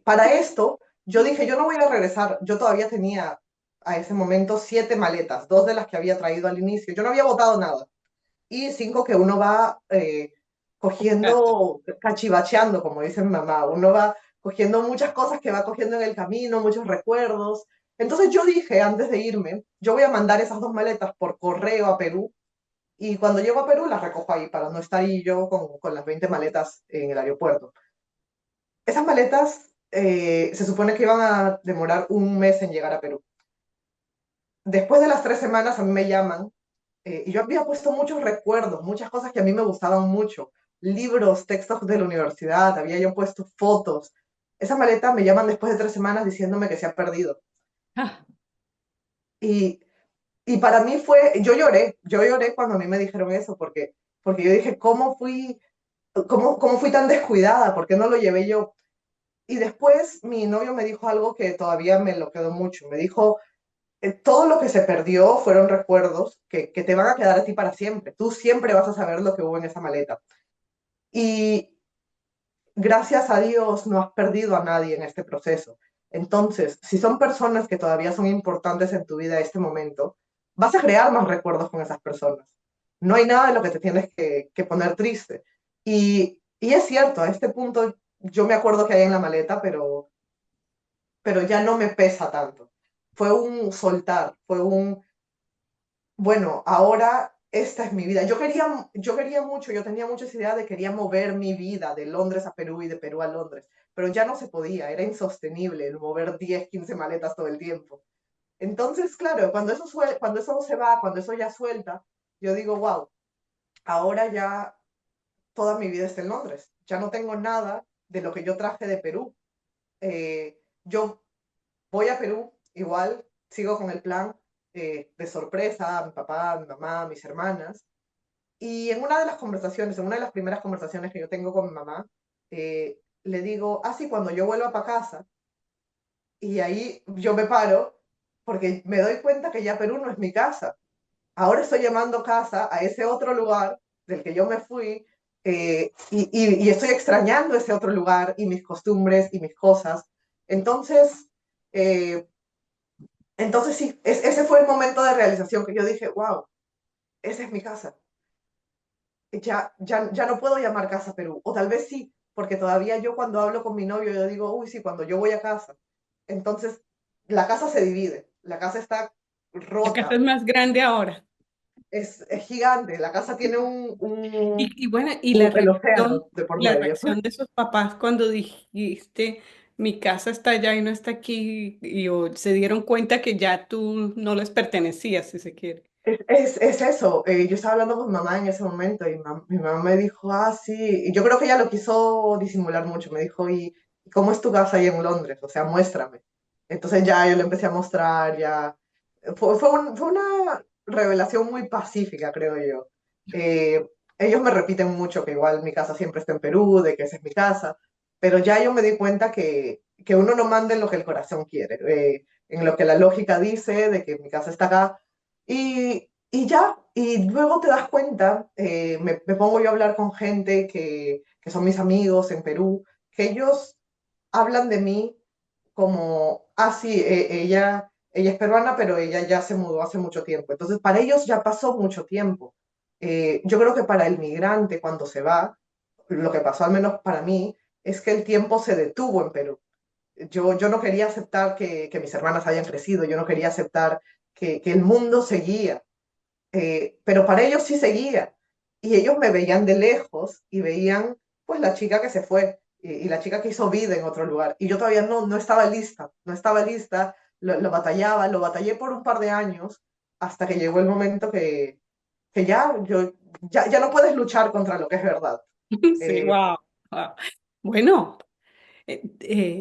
Para esto, yo dije, yo no voy a regresar. Yo todavía tenía a ese momento 7 maletas, dos de las que había traído al inicio. Yo no había botado nada. Y 5 que uno va Buscando. cogiendo, cachivacheando, como dice mi mamá. Uno va cogiendo muchas cosas que va cogiendo en el camino, muchos recuerdos. Entonces yo dije, antes de irme, yo voy a mandar esas 2 maletas por correo a Perú y cuando llego a Perú las recojo ahí para no estar ahí yo con las 20 maletas en el aeropuerto. Esas maletas se supone que iban a demorar un mes en llegar a Perú. Después de las 3 semanas a mí me llaman Y yo había puesto muchos recuerdos, muchas cosas que a mí me gustaban mucho, libros, textos de la universidad, había yo puesto fotos. Esa maleta me llaman después de 3 semanas diciéndome que se ha perdido. Ah, Y, y para mí yo lloré cuando a mí me dijeron eso, porque yo dije, ¿cómo fui tan descuidada? ¿Por qué no lo llevé yo? Y después mi novio me dijo algo que todavía me lo quedó mucho. Me dijo, todo lo que se perdió fueron recuerdos que te van a quedar a ti para siempre. Tú siempre vas a saber lo que hubo en esa maleta. Y gracias a Dios no has perdido a nadie en este proceso. Entonces, si son personas que todavía son importantes en tu vida en este momento, vas a crear más recuerdos con esas personas. No hay nada de lo que te tienes que poner triste. Y es cierto, a este punto yo me acuerdo que hay en la maleta, pero ya no me pesa tanto. Fue un soltar, fue un, bueno, ahora esta es mi vida. Yo quería mucho, yo tenía muchas ideas de quería mover mi vida de Londres a Perú y de Perú a Londres, pero ya no se podía, era insostenible el mover 10, 15 maletas todo el tiempo. Entonces, claro, cuando eso se va, cuando eso ya suelta, yo digo, wow, ahora ya toda mi vida está en Londres. Ya no tengo nada de lo que yo traje de Perú. Yo voy a Perú, igual sigo con el plan de sorpresa a mi papá, a mi mamá, a mis hermanas. Y en una de las conversaciones, en una de las primeras conversaciones que yo tengo con mi mamá, le digo, sí, cuando yo vuelva para casa, y ahí yo me paro porque me doy cuenta que ya Perú no es mi casa. Ahora estoy llamando casa a ese otro lugar del que yo me fui y estoy extrañando ese otro lugar y mis costumbres y mis cosas. Entonces, eh, entonces sí, ese fue el momento de realización que yo dije, wow, esa es mi casa. Ya no puedo llamar casa Perú, o tal vez sí, porque todavía yo cuando hablo con mi novio, yo digo, uy, sí, cuando yo voy a casa. Entonces, la casa se divide, la casa está la casa es rota, más grande ahora. es gigante, la casa tiene Y bueno, y el océano de por la medio. reacción de sus papás cuando dijiste, mi casa está allá y no está aquí, o se dieron cuenta que ya tú no les pertenecías, si se quiere. Es eso, yo estaba hablando con mi mamá en ese momento y mi mamá me dijo, sí, y yo creo que ella lo quiso disimular mucho, me dijo, ¿y cómo es tu casa ahí en Londres? O sea, muéstrame. Entonces ya yo le empecé a mostrar, ya, fue una revelación muy pacífica, creo yo. Ellos me repiten mucho que igual mi casa siempre está en Perú, de que esa es mi casa, pero ya yo me di cuenta que uno no manda en lo que el corazón quiere, en lo que la lógica dice, de que mi casa está acá y ya, y luego te das cuenta, me pongo yo a hablar con gente que son mis amigos en Perú, que ellos hablan de mí como, sí, ella es peruana, pero ella ya se mudó hace mucho tiempo. Entonces, para ellos ya pasó mucho tiempo. Yo creo que para el migrante, cuando se va, lo que pasó al menos para mí, es que el tiempo se detuvo en Perú. Yo no quería aceptar que mis hermanas hayan crecido, yo no quería aceptar que el mundo seguía, pero para ellos sí seguía. Y ellos me veían de lejos y veían pues la chica que se fue y la chica que hizo vida en otro lugar. Y yo todavía no estaba lista, no estaba lista, lo batallé por un par de años hasta que llegó el momento que ya no puedes luchar contra lo que es verdad. Sí, Eh, wow. Bueno,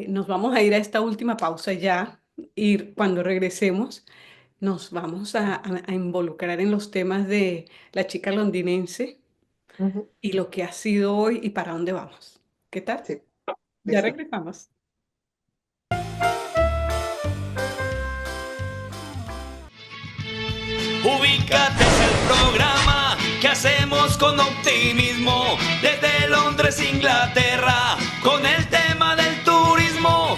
nos vamos a ir a esta última pausa ya y cuando regresemos nos vamos a involucrar en los temas de la chica londinense Ujú, y lo que ha sido hoy y para dónde vamos. ¿Qué tal? sí, Ya listo. regresamos. Ubícate es el programa que hacemos con optimismo desde Londres, Inglaterra, con el tema del turismo.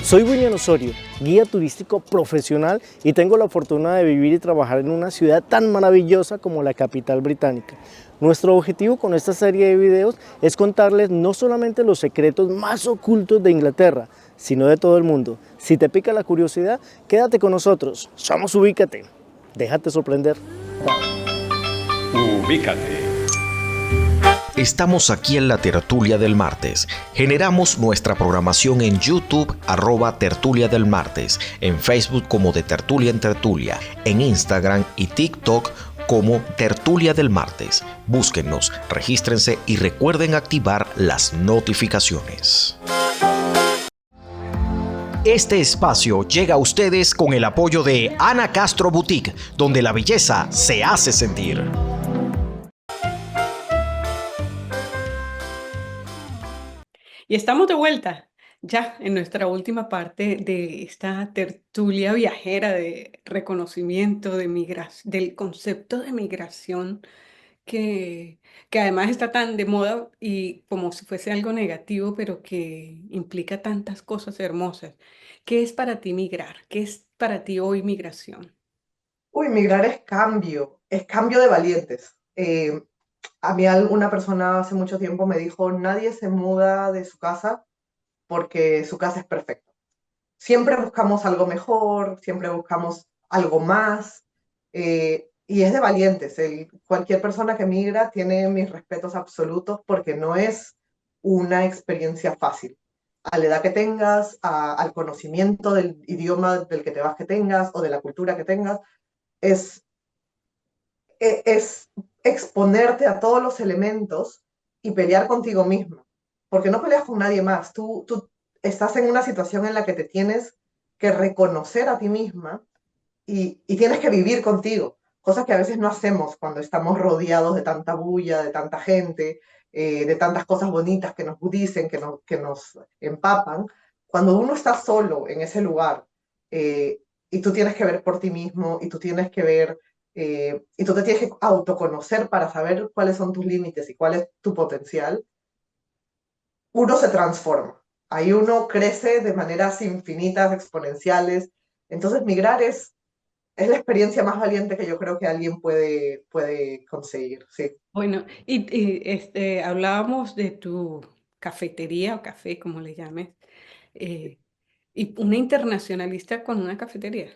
Soy William Osorio, guía turístico profesional y tengo la fortuna de vivir y trabajar en una ciudad tan maravillosa como la capital británica. Nuestro objetivo con esta serie de videos es contarles no solamente los secretos más ocultos de Inglaterra, sino de todo el mundo. Si te pica la curiosidad, quédate con nosotros. Somos Ubícate. Déjate sorprender. Ubícate. Estamos aquí en la Tertulia del Martes. Generamos nuestra programación en YouTube, @Tertulia del Martes, en Facebook como de Tertulia en Tertulia, en Instagram y TikTok como Tertulia del Martes. Búsquennos, regístrense y recuerden activar las notificaciones. Este espacio llega a ustedes con el apoyo de Ana Castro Boutique, donde la belleza se hace sentir. Y estamos de vuelta ya en nuestra última parte de esta tertulia viajera de reconocimiento del concepto de migración que, que además está tan de moda y como si fuese algo negativo, pero que implica tantas cosas hermosas. ¿Qué es para ti migrar? ¿Qué es para ti hoy migración? Uy, migrar es cambio de valientes. A mí alguna persona hace mucho tiempo me dijo, nadie se muda de su casa porque su casa es perfecta. Siempre buscamos algo mejor, siempre buscamos algo más, y es de valientes. Cualquier persona que migra tiene mis respetos absolutos porque no es una experiencia fácil. A la edad que tengas, al conocimiento del idioma del que te vas que tengas o de la cultura que tengas, es, es exponerte a todos los elementos y pelear contigo misma, porque no peleas con nadie más. Tú estás en una situación en la que te tienes que reconocer a ti misma y tienes que vivir contigo, cosas que a veces no hacemos cuando estamos rodeados de tanta bulla, de tanta gente, de tantas cosas bonitas que nos dicen, que nos empapan. Cuando uno está solo en ese lugar, y tú tienes que ver por ti mismo y tú tienes que ver, y tú te tienes que autoconocer para saber cuáles son tus límites y cuál es tu potencial, uno se transforma. Ahí uno crece de maneras infinitas, exponenciales. Entonces, migrar es la experiencia más valiente que yo creo que alguien puede conseguir, sí. Bueno, hablábamos de tu cafetería o café, como le llames, eh, y una internacionalista con una cafetería.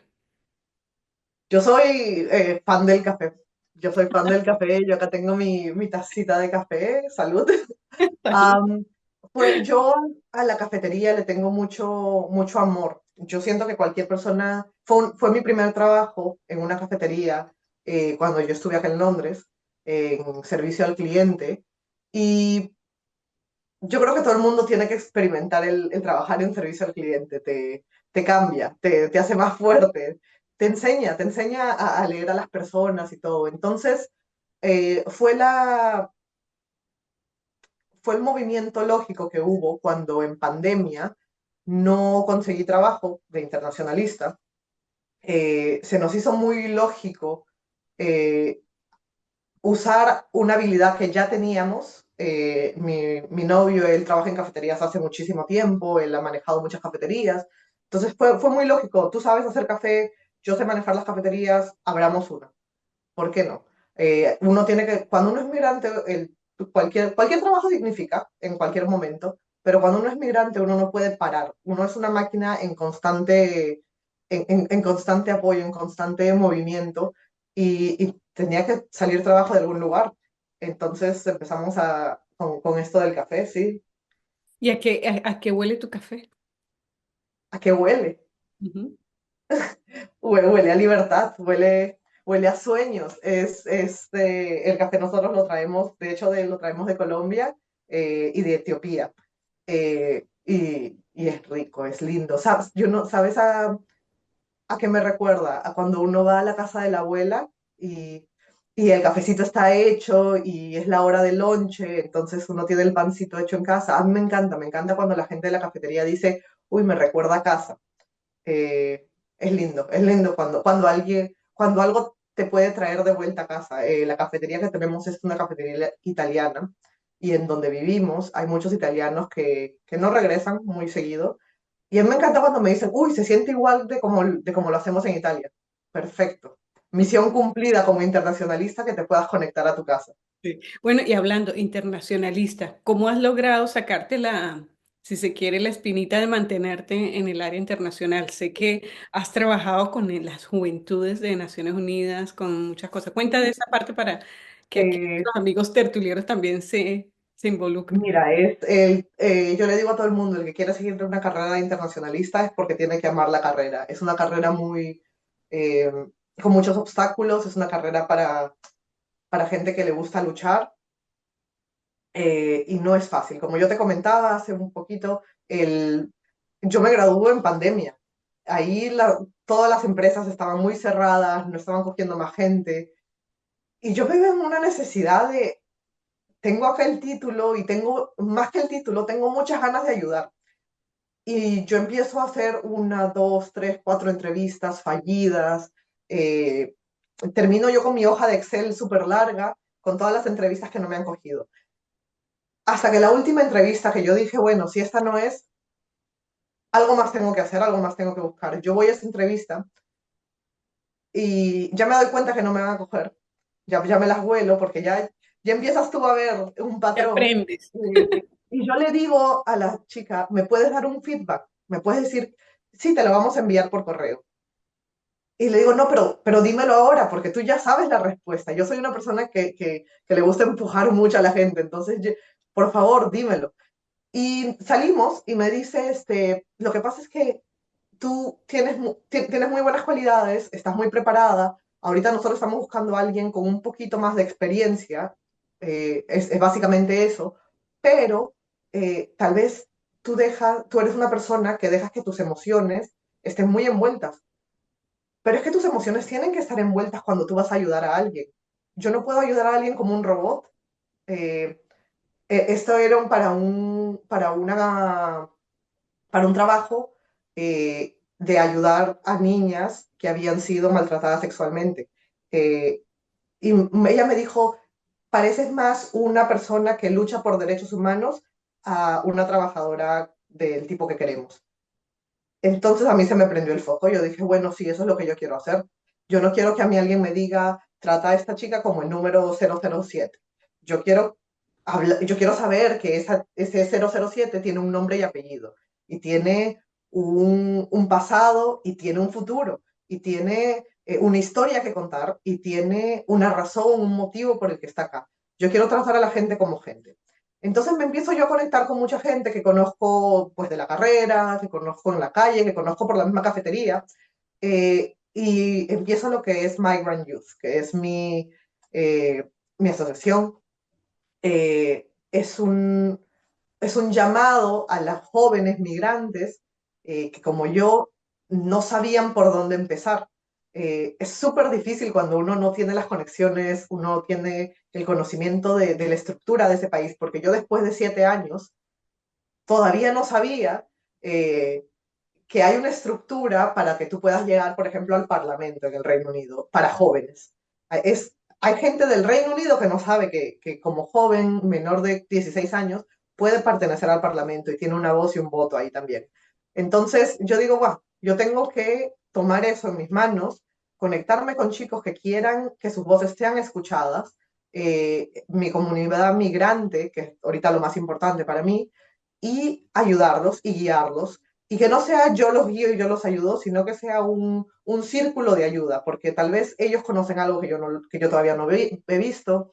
Yo soy fan del café. Yo soy fan del café. Yo acá tengo mi tacita de café. Salud. Am, pues yo a la cafetería le tengo mucho amor. Yo siento que cualquier persona, fue mi primer trabajo en una cafetería, cuando yo estuve acá en Londres, en servicio al cliente. Y yo creo que todo el mundo tiene que experimentar el trabajar en servicio al cliente. Te cambia, te hace más fuerte, te enseña a leer a las personas y todo. Entonces, eh, fue la, fue el movimiento lógico que hubo cuando en pandemia no conseguí trabajo de internacionalista. Se nos hizo muy lógico, eh, usar una habilidad que ya teníamos. Mi novio, él trabaja en cafeterías hace muchísimo tiempo, él ha manejado muchas cafeterías. Entonces fue muy lógico, tú sabes hacer café, yo sé manejar las cafeterías, abramos una. ¿Por qué no? Uno tiene que, cuando uno es migrante, cualquier trabajo significa en cualquier momento, pero cuando uno es migrante uno no puede parar. Uno es una máquina en constante apoyo, en constante movimiento, y tenía que salir trabajo de algún lugar. Entonces empezamos con esto del café, sí. ¿Y a qué huele tu café? ¿A qué huele? Ujú. Huele a libertad, huele a sueños. El café nosotros lo traemos, de hecho lo traemos de Colombia, y de Etiopía. Y es rico, es lindo. ¿Sabes? ¿Sabes a qué me recuerda? A cuando uno va a la casa de la abuela y el cafecito está hecho y es la hora del lonche, entonces uno tiene el pancito hecho en casa. A mí me encanta cuando la gente de la cafetería dice, uy, me recuerda a casa. Es lindo cuando algo te puede traer de vuelta a casa. La cafetería que tenemos es una cafetería italiana, y en donde vivimos hay muchos italianos que no regresan muy seguido. Y a mí me encanta cuando me dicen, uy, se siente igual de como lo hacemos en Italia. Perfecto. Misión cumplida como internacionalista, que te puedas conectar a tu casa. Sí. Bueno, y hablando internacionalista, ¿cómo has logrado sacarte si se quiere, la espinita de mantenerte en el área internacional? Sé que has trabajado con las juventudes de Naciones Unidas, con muchas cosas. Cuenta de esa parte para que aquí Eh, los amigos tertulieros también se involucren. Mira, yo le digo a todo el mundo, el que quiere seguir una carrera internacionalista es porque tiene que amar la carrera. Es una carrera muy, eh, con muchos obstáculos, es una carrera para gente que le gusta luchar, y no es fácil. Como yo te comentaba hace un poquito, yo me gradué en pandemia. Ahí todas las empresas estaban muy cerradas, no estaban cogiendo más gente. Y yo me veo en una necesidad de, tengo acá el título y tengo, más que el título, tengo muchas ganas de ayudar. Y yo empiezo a hacer una, dos, tres, cuatro entrevistas fallidas. eh, Termino yo con mi hoja de Excel súper larga, con todas las entrevistas que no me han cogido. Hasta que la última entrevista que yo dije, bueno, si esta no es, algo más tengo que hacer, algo más tengo que buscar. Yo voy a esta entrevista y ya me doy cuenta que no me van a coger. Ya me las vuelo porque ya empiezas tú a ver un ¿Qué patrón. aprendes? Y yo le digo a la chica, ¿me puedes dar un feedback? ¿Me puedes decir, sí, te lo vamos a enviar por correo? Y le digo, no, pero dímelo ahora, porque tú ya sabes la respuesta. Yo soy una persona que le gusta empujar mucho a la gente, entonces, por favor, dímelo. Y salimos y me dice, lo que pasa es que tú tienes muy buenas cualidades, estás muy preparada. Ahorita nosotros estamos buscando a alguien con un poquito más de experiencia, es básicamente eso, pero tal vez tú eres una persona que dejas que tus emociones estén muy envueltas, pero es que tus emociones tienen que estar envueltas cuando tú vas a ayudar a alguien. Yo no puedo ayudar a alguien como un robot. eh, Esto era para un trabajo, de ayudar a niñas que habían sido maltratadas sexualmente. Eh, Ella me dijo, pareces más una persona que lucha por derechos humanos a una trabajadora del tipo que queremos. Entonces a mí se me prendió el foco. Yo dije, bueno, sí, eso es lo que yo quiero hacer. Yo no quiero que a mí alguien me diga, trata a esta chica como el número 007. Yo quiero, yo quiero saber que ese 007 tiene un nombre y apellido, y tiene un pasado, y tiene un futuro, y tiene una historia que contar, y tiene una razón, un motivo por el que está acá. Yo quiero tratar a la gente como gente. Entonces me empiezo yo a conectar con mucha gente que conozco pues de la carrera, que conozco en la calle, que conozco por la misma cafetería, y empiezo lo que es Migrant Youth, que es mi asociación. Es un llamado a las jóvenes migrantes, que como yo no sabían por dónde empezar. Es súper difícil cuando uno no tiene las conexiones, uno no tiene el conocimiento de la estructura de ese país, porque yo después de 7 años todavía no sabía eh, que hay una estructura para que tú puedas llegar, por ejemplo, al Parlamento en el Reino Unido para jóvenes. Hay gente del Reino Unido que no sabe que como joven menor de 16 años puede pertenecer al Parlamento y tiene una voz y un voto ahí también. Entonces yo digo, wow, yo tengo que tomar eso en mis manos, conectarme con chicos que quieran que sus voces sean escuchadas, mi comunidad migrante, que es ahorita lo más importante para mí, y ayudarlos y guiarlos, y que no sea yo los guío y yo los ayudo, sino que sea un círculo de ayuda, porque tal vez ellos conocen algo que yo todavía no he visto,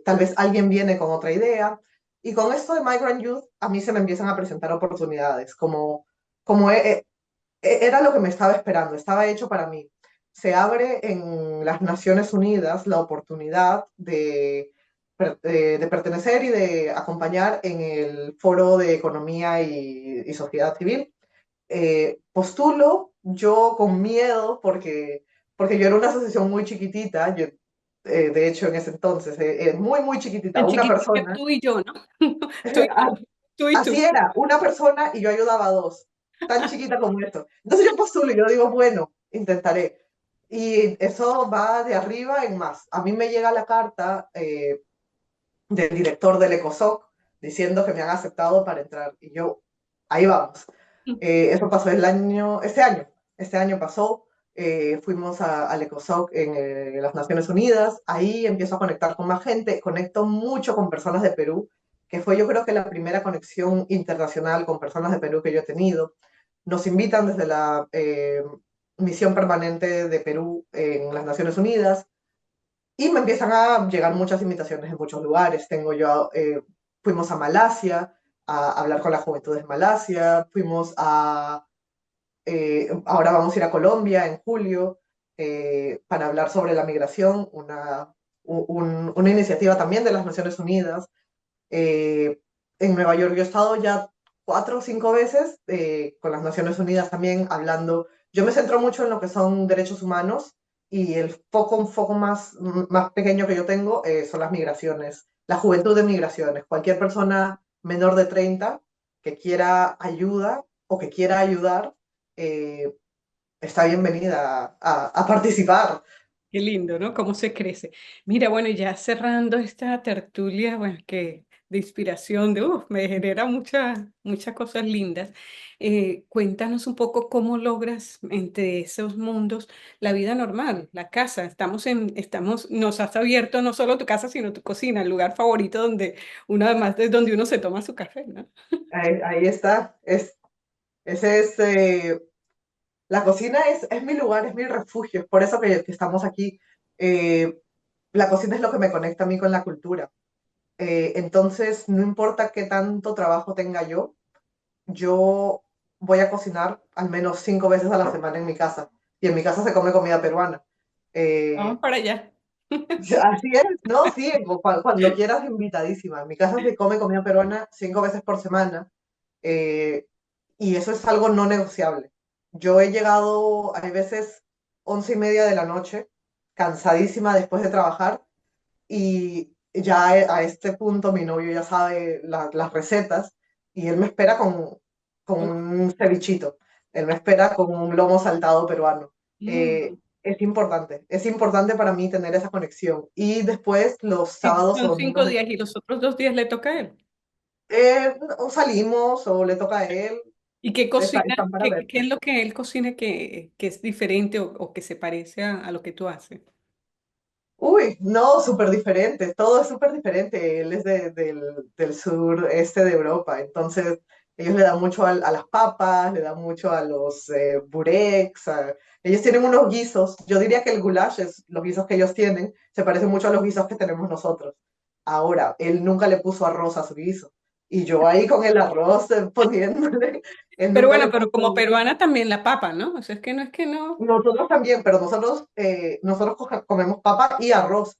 tal vez alguien viene con otra idea, y con esto de Migrant Youth a mí se me empiezan a presentar oportunidades, como era lo que me estaba esperando, estaba hecho para mí. Se abre en las Naciones Unidas la oportunidad de pertenecer y de acompañar en el Foro de Economía y Sociedad Civil. Postulo yo con miedo porque yo era una asociación muy chiquitita, de hecho en ese entonces, muy, muy chiquitita, Tan una chiquito que persona. tú y yo, ¿no? Tú y yo, tú y tú. Así era, una persona y yo ayudaba a dos, tan chiquita como esto. Entonces yo postulo y yo digo, bueno, intentaré. Y eso va de arriba en más. A mí me llega la carta del director del ECOSOC diciendo que me han aceptado para entrar. Y yo, ahí vamos. Eso pasó este año pasó. Fuimos al ECOSOC en las Naciones Unidas. Ahí empiezo a conectar con más gente. Conecto mucho con personas de Perú, que fue yo creo que la primera conexión internacional con personas de Perú que yo he tenido. Nos invitan desde la misión permanente de Perú en las Naciones Unidas, y me empiezan a llegar muchas invitaciones en muchos lugares. Fuimos a Malasia a hablar con las juventudes de Malasia, ahora vamos a ir a Colombia en julio, para hablar sobre la migración, una iniciativa también de las Naciones Unidas. Eh, en Nueva York yo he estado ya 4 o 5 veces con las Naciones Unidas también hablando. Yo me centro mucho en lo que son derechos humanos y un foco más pequeño que yo tengo son las migraciones, la juventud de migraciones. Cualquier persona menor de 30 que quiera ayuda o que quiera ayudar, eh, está bienvenida a participar. Qué lindo, ¿no? Cómo se crece. Mira, bueno, ya cerrando esta tertulia, bueno, que de inspiración, me genera muchas cosas lindas. Cuéntanos un poco cómo logras entre esos mundos la vida normal, la casa. Nos has abierto no solo tu casa, sino tu cocina, el lugar favorito donde uno además es donde uno se toma su café, ¿no? Ahí está. Ese es, la cocina es mi lugar, es mi refugio, es por eso que estamos aquí. Eh, la cocina es lo que me conecta a mí con la cultura. Entonces, no importa qué tanto trabajo tenga yo voy a cocinar al menos 5 veces a la semana en mi casa. Y en mi casa se come comida peruana. Vamos Eh, para allá. Así es, ¿no? Sí, cuando quieras, invitadísima. En mi casa se come comida peruana 5 veces por semana, eh, y eso es algo no negociable. Yo he llegado, hay veces, 11:30 de la noche, cansadísima después de trabajar, y ya a este punto mi novio ya sabe las recetas, y él me espera con Uf, un cevichito, él me espera con un lomo saltado peruano. mm. Es importante para mí tener esa conexión. Y después los Y sábados o son domingos 5 días y los otros 2 días le toca a él. o salimos o le toca a él, ¿Y qué cocina? están para ¿Qué verse. es lo que él cocina que es diferente o que se parece a lo que tú haces? Uy, no, súper diferente, todo es súper diferente. Él es del sur este de Europa, entonces ellos le dan mucho a las papas, le dan mucho a los bureks, ellos tienen unos guisos, yo diría que el goulash es los guisos que ellos tienen, se parece mucho a los guisos que tenemos nosotros. Ahora, él nunca le puso arroz a su guiso, y yo ahí con el arroz poniéndole, él Pero nunca bueno, le pero puso. como peruana también la papa, ¿no? O sea, es que no. Nosotros también, pero nosotros comemos papa y arroz.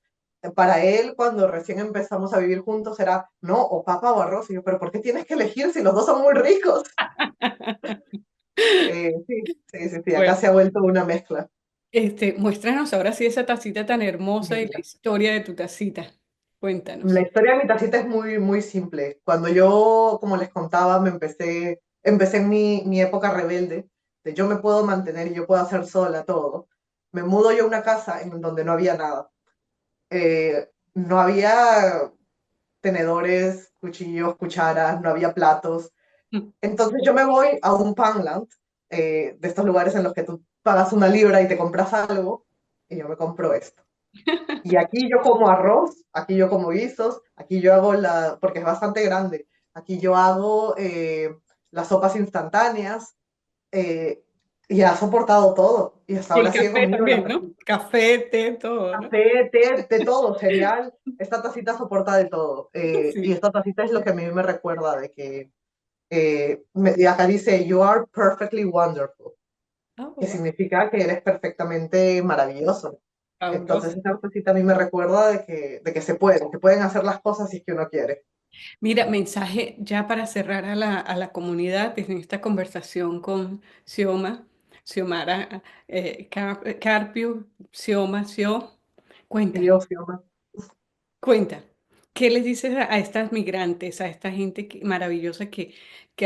Para él, cuando recién empezamos a vivir juntos, era, no, o papa o arroz. Y yo, pero ¿por qué tienes que elegir si los dos son muy ricos? Sí, acá Bueno, se ha vuelto una mezcla. muéstranos ahora sí esa tacita tan hermosa y la Mira, historia de tu tacita. la Cuéntanos. historia de mi tacita es muy, muy simple. Cuando yo, como les contaba, empecé en mi época rebelde, de yo me puedo mantener y yo puedo hacer sola todo. Me mudo yo a una casa en donde no había nada. No había tenedores, cuchillos, cucharas, no había platos. Mm. Entonces yo me voy a un Poundland, de estos lugares en los que tú pagas una libra y te compras algo, y yo me compro esto. Y aquí yo como arroz, aquí yo como guisos, aquí yo hago porque es bastante grande, aquí yo hago las sopas instantáneas, eh, y ha soportado todo. Y hasta Y el ahora sigue café conmigo la también, ¿no? Café, té, todo, ¿no? café, té, de todo, cereal. Esta tacita soporta de todo. Y Sí. esta tacita es lo que a mí me recuerda de que y acá dice, You are perfectly wonderful, Oh, que wow. significa que eres perfectamente maravilloso. Entonces Fabuloso. esta tacita a mí me recuerda de que se pueden hacer las cosas si es que uno quiere. Mira, mensaje ya para cerrar a la comunidad en esta conversación con Xiomara, Carpio, Xio. Sí, Cuenta, Xioma. cuenta. ¿Qué les dices a estas migrantes, a esta gente maravillosa que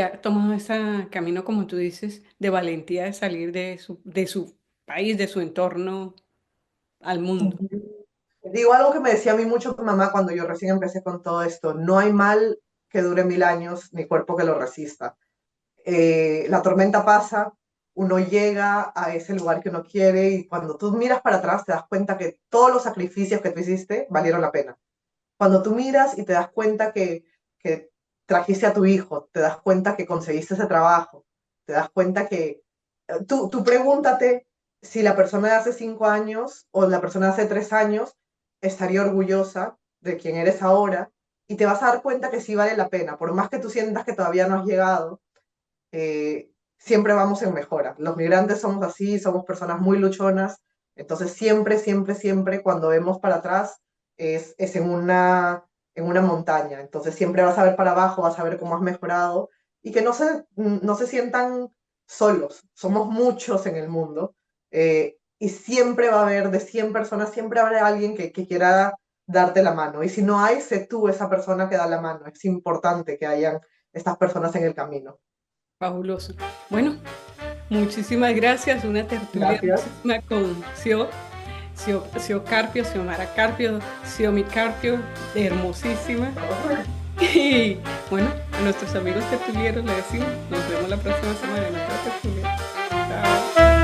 ha tomado ese camino, como tú dices, de valentía de salir de su país, de su entorno al mundo? Digo algo que me decía a mí mucho mi mamá cuando yo recién empecé con todo esto, no hay mal que dure 1000 años ni cuerpo que lo resista. La tormenta pasa, uno llega a ese lugar que uno quiere y cuando tú miras para atrás te das cuenta que todos los sacrificios que tú hiciste valieron la pena. Cuando tú miras y te das cuenta que trajiste a tu hijo, te das cuenta que conseguiste ese trabajo, te das cuenta que tú pregúntate si la persona de hace 5 años o la persona de hace 3 años estaría orgullosa de quién eres ahora y te vas a dar cuenta que sí vale la pena, por más que tú sientas que todavía no has llegado, siempre vamos en mejora. Los migrantes somos así, somos personas muy luchonas, Entonces siempre, siempre, siempre cuando vemos para atrás es en una montaña. Entonces siempre vas a ver para abajo, vas a ver cómo has mejorado y que no se sientan solos. Somos muchos en el mundo y siempre va a haber, de 100 personas, siempre habrá alguien que quiera darte la mano. Y si no hay, sé tú esa persona que da la mano. Es importante que hayan estas personas en el camino. Fabuloso. Bueno, muchísimas gracias. Una tertulia Gracias. hermosísima con Xio Carpio, Xiomara Carpio, Xiomi Carpio, hermosísima. Y bueno, a nuestros amigos tertulieros les decimos, nos vemos la próxima semana en otra tertulia. Chao.